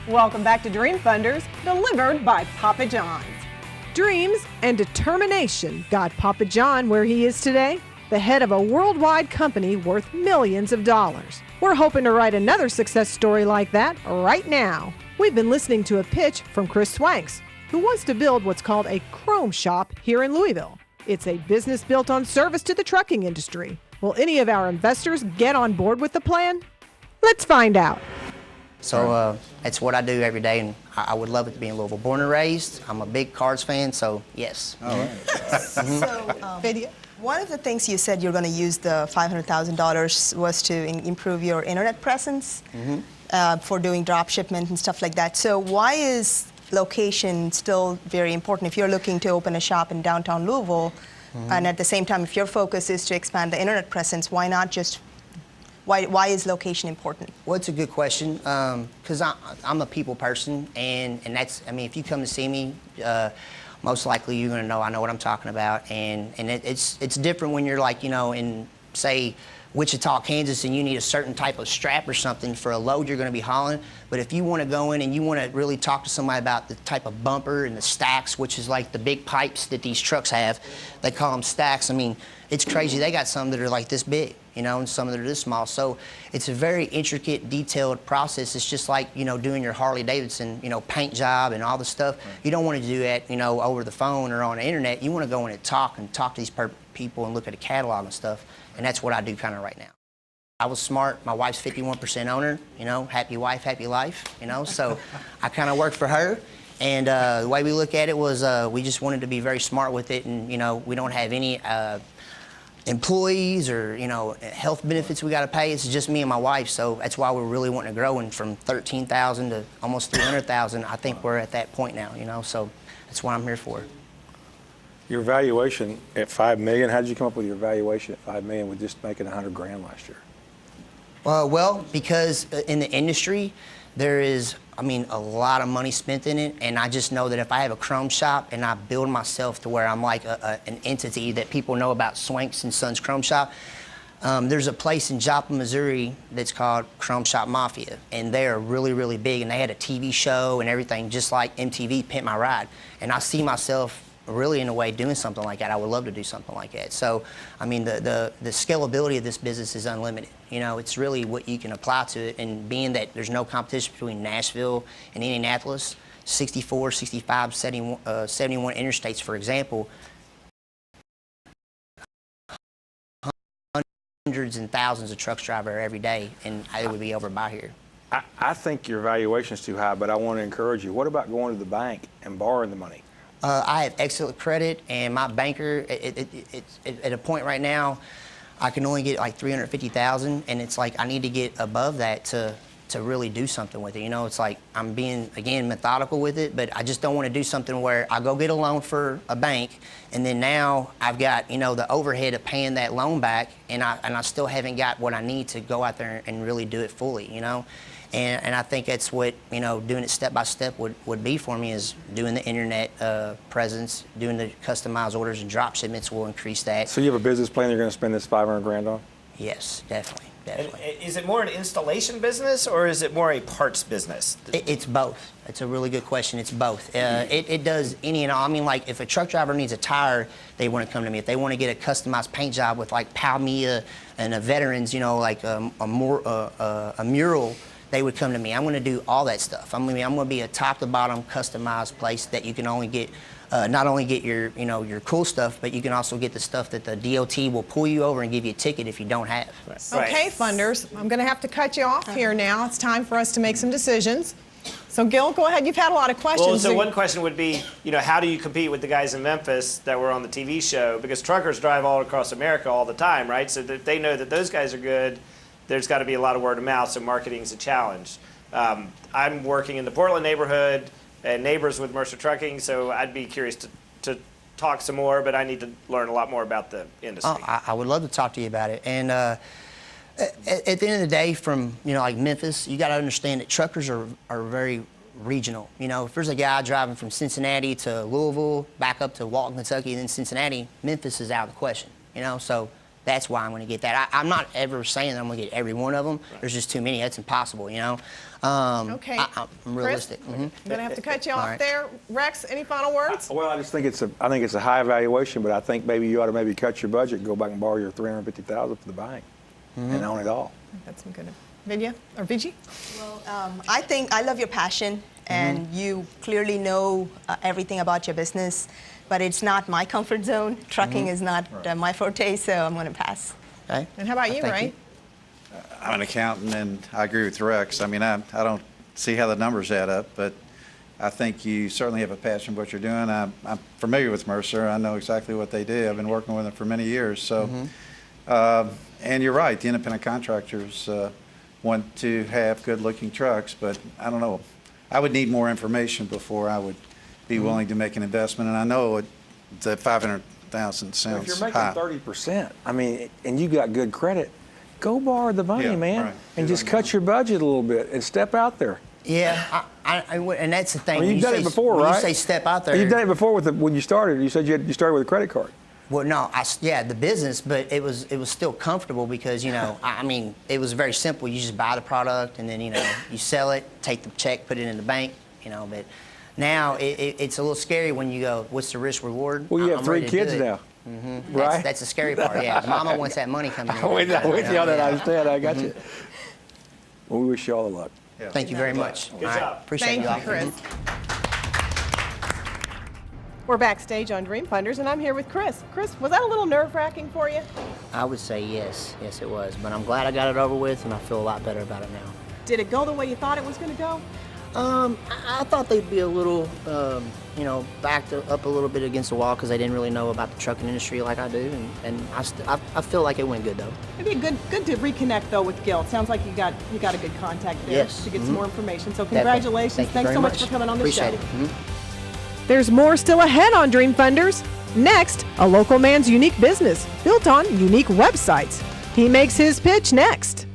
Welcome back to Dream Funders, delivered by Papa John's. Dreams and determination got Papa John where he is today, the head of a worldwide company worth millions of dollars. We're hoping to write another success story like that right now. We've been listening to a pitch from Chris Swanks, who wants to build what's called a Chrome Shop here in Louisville. It's a business built on service to the trucking industry. Will any of our investors get on board with the plan? Let's find out. So it's what I do every day, and I would love it to be in Louisville. Born and raised, I'm a big Cards fan, so yes. All right. So, one of the things you said you're going to use the $500,000 was to improve your internet presence for doing drop shipment and stuff like that. So why is location still very important? If you're looking to open a shop in downtown Louisville, and at the same time, if your focus is to expand the internet presence, why not just Why is location important? Well, it's a good question, because I'm a people person, and that's, I mean, if you come to see me, most likely you're going to know I know what I'm talking about, and it's different when you're like, you know, in, say, Wichita, Kansas, and you need a certain type of strap or something for a load you're going to be hauling. But if you want to go in and you want to really talk to somebody about the type of bumper and the stacks, which is like the big pipes that these trucks have, they call them stacks. I mean, it's crazy. They got some that are like this big, you know, and some that are this small. So it's a very intricate, detailed process. It's just like, you know, doing your Harley Davidson, you know, paint job and all the stuff. You don't want to do that, you know, over the phone or on the internet. You want to go in and talk to these people and look at a catalog and stuff. And that's what I do kind of right now. I was smart. My wife's 51% owner, you know, happy wife, happy life, you know. So I kind of worked for her. And the way we look at it was we just wanted to be very smart with it. And, you know, we don't have any employees or, you know, health benefits we got to pay. It's just me and my wife. So that's why we're really wanting to grow. And from 13,000 to almost 300,000, I think we're at that point now, you know. So that's what I'm here for. Your valuation at $5 million, how did you come up with your valuation at $5 million with just making $100 grand last year? Well, because in the industry, there is, I mean, a lot of money spent in it, and I just know that if I have a Chrome Shop and I build myself to where I'm like an entity that people know about, Swanks and Sons Chrome Shop, there's a place in Joplin, Missouri that's called Chrome Shop Mafia, and they are really, really big, and they had a TV show and everything, just like MTV Pimp My Ride, and I see myself really in a way doing something like that. I would love to do something like that. So, I mean, the scalability of this business is unlimited. You know, it's really what you can apply to it, and being that there's no competition between Nashville and Indianapolis, 64, 65, 71 interstates, for example, hundreds and thousands of trucks drive there every day, and it would be over by here. I think your valuation is too high, but I want to encourage you. What about going to the bank and borrowing the money? I have excellent credit, and my banker, it's at a point right now, I can only get like $350,000, and it's like I need to get above that to really do something with it. You know, it's like I'm being, again, methodical with it, but I just don't want to do something where I go get a loan for a bank, and then now I've got, you know, the overhead of paying that loan back, and I still haven't got what I need to go out there and really do it fully, you know. And I think that's what, you know, doing it step by step would be for me, is doing the internet presence, doing the customized orders and drop shipments will increase that. So you have a business plan you're going to spend this $500 grand on? Yes, definitely. And is it more an installation business, or is it more a parts business? It's both. It's a really good question. It's both. It does any and all. I mean, like, if a truck driver needs a tire, they want to come to me. If they want to get a customized paint job with like Palmia and a Veterans, you know, like a mural, they would come to me. I'm going to do all that stuff. I'm going to be a top to bottom customized place that you can only get, not only get your, you know, your cool stuff, but you can also get the stuff that the DOT will pull you over and give you a ticket if you don't have. Right. Okay, funders, I'm going to have to cut you off here now. It's time for us to make some decisions. So, Gil, go ahead. You've had a lot of questions. Well, so one question would be, you know, how do you compete with the guys in Memphis that were on the TV show? Because truckers drive all across America all the time, right? So that they know that those guys are good. There's got to be a lot of word of mouth, so marketing's a challenge. I'm working in the Portland neighborhood and neighbors with Mercer Trucking, so I'd be curious to talk some more, but I need to learn a lot more about the industry. I would love to talk to you about it. And at the end of the day, from, you know, like Memphis, you got to understand that truckers are very regional. You know, if there's a guy driving from Cincinnati to Louisville, back up to Walton, Kentucky, and then Cincinnati, Memphis is out of the question. You know, so That's why I'm going to get that. I'm not ever saying that I'm going to get every one of them. There's just too many. That's impossible, you know. Okay. I'm realistic. I'm going to have to cut you off right. there. Rex, any final words? Well, I just think it's a high valuation, but I think maybe you ought to maybe cut your budget and go back and borrow your $350,000 from the bank and own it all. That's some good. Vidya or Vigi? I think I love your passion, and you clearly know everything about your business, but it's not my comfort zone. Trucking is not my forte, so I'm going to pass. Okay. And how about you, Thank Ray? you. I'm an accountant, and I agree with Rex. I mean, I don't see how the numbers add up, but I think you certainly have a passion for what you're doing. I'm familiar with Mercer. I know exactly what they do. I've been working with them for many years. So, and you're right. The independent contractors want to have good-looking trucks, but I don't know. I would need more information before I would be willing to make an investment. And I know that $500,000 sounds If you're making high. 30%, I mean, and you got good credit, go borrow the money, Yeah, man, right. and just cut your budget a little bit and step out there. Yeah, and that's the thing. I mean, when you've you done say, it before, when right? You say step out there. You've done it before when you started. You said you started with a credit card. Well, no, the business, but it was still comfortable because, you know, I mean, it was very simple. You just buy the product and then, you know, you sell it, take the check, put it in the bank, you know. But now it's a little scary when you go, what's the risk reward? Well, you have I'm 3 ready to do kids it. now, right? That's the scary part. Yeah, Mama wants that money coming in. I'm with you on that. I understand. I got you. Mm-hmm. Well, we wish you all the luck. Thank you very much. Good All right, job. appreciate Thank you all. you, Chris. We're backstage on Dream Funders, and I'm here with Chris. Chris, was that a little nerve-wracking for you? I would say yes. Yes, it was. But I'm glad I got it over with, and I feel a lot better about it now. Did it go the way you thought it was going to go? I thought they'd be a little, you know, backed up a little bit against the wall because they didn't really know about the trucking industry like I do, and I feel like it went good though. It'd be good to reconnect though with Gil. It sounds like you got a good contact there Yes. to get some more information. So Definitely. congratulations. Thank you Thanks very so much for coming on the Appreciate show. it. There's more still ahead on Dream Funders. Next, a local man's unique business built on unique websites. He makes his pitch next.